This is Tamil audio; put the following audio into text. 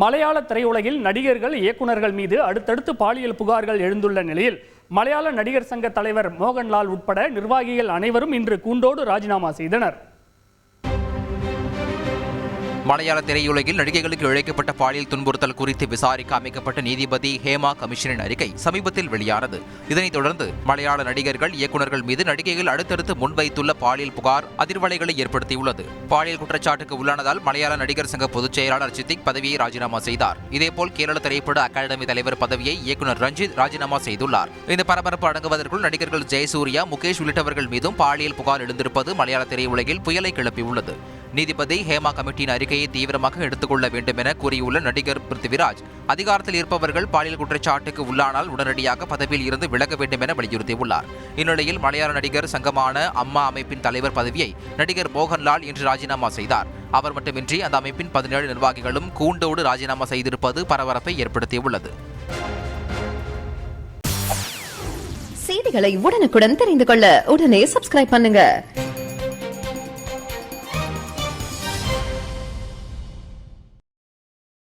மலையாள திரையுலகில் நடிகர்கள் இயக்குநர்கள் மீது அடுத்தடுத்து பாலியல் புகார்கள் எழுந்துள்ள நிலையில் மலையாள நடிகர் சங்க தலைவர் மோகன்லால் உட்பட நிர்வாகிகள் அனைவரும் இன்று கூண்டோடு ராஜினாமா செய்தனர். மலையாள திரையுலகில் நடிகைகளுக்கு இழைக்கப்பட்ட பாலியல் துன்புறுத்தல் குறித்து விசாரிக்க அமைக்கப்பட்ட நீதிபதி ஹேமா கமிஷனின் அறிக்கை சமீபத்தில் வெளியானது. இதனைத் தொடர்ந்து மலையாள நடிகர்கள் இயக்குநர்கள் மீது நடிகைகள் அடுத்தடுத்து முன்வைத்துள்ள பாலியல் புகார் அதிர்வலைகளை ஏற்படுத்தியுள்ளது. பாலியல் குற்றச்சாட்டுக்கு உள்ளானதால் மலையாள நடிகர் சங்க பொதுச் செயலாளர் சித்திக் பதவியை ராஜினாமா செய்தார். இதேபோல் கேரள திரைப்பட அகாடமி தலைவர் பதவியை இயக்குநர் ரஞ்சித் ராஜினாமா செய்துள்ளார். இந்த பரபரப்பு அடங்குவதற்குள் நடிகர்கள் ஜெயசூர்யா, முகேஷ் உள்ளிட்டவர்கள் மீதும் பாலியல் புகார் எழுந்திருப்பது மலையாள திரையுலகில் புயலை கிளப்பியுள்ளது. நீதிபதி ஹேமா கமிட்டியின் அறிக்கையை தீவிரமாக எடுத்துக்கொள்ள வேண்டும் என கூறியுள்ள நடிகர் பிருத்திவிராஜ், அதிகாரத்தில் இருப்பவர்கள் பாலியல் குற்றச்சாட்டுக்கு உள்ளானால் உடனடியாக பதவியில் இருந்து விலக வேண்டும் என வலியுறுத்தியுள்ளார். இந்நிலையில் மலையாள நடிகர் சங்கமான அம்மா அமைப்பின் தலைவர் பதவியை நடிகர் மோகன்லால் இன்று ராஜினாமா செய்தார். அவர் மட்டுமின்றி அந்த அமைப்பின் 17 நிர்வாகிகளும் கூண்டோடு ராஜினாமா செய்திருப்பது பரபரப்பை ஏற்படுத்தியுள்ளது. செய்திகளை உடனுக்குடன் தெரிந்து கொள்ள உடனே சப்ஸ்கிரைப் பண்ணுங்க.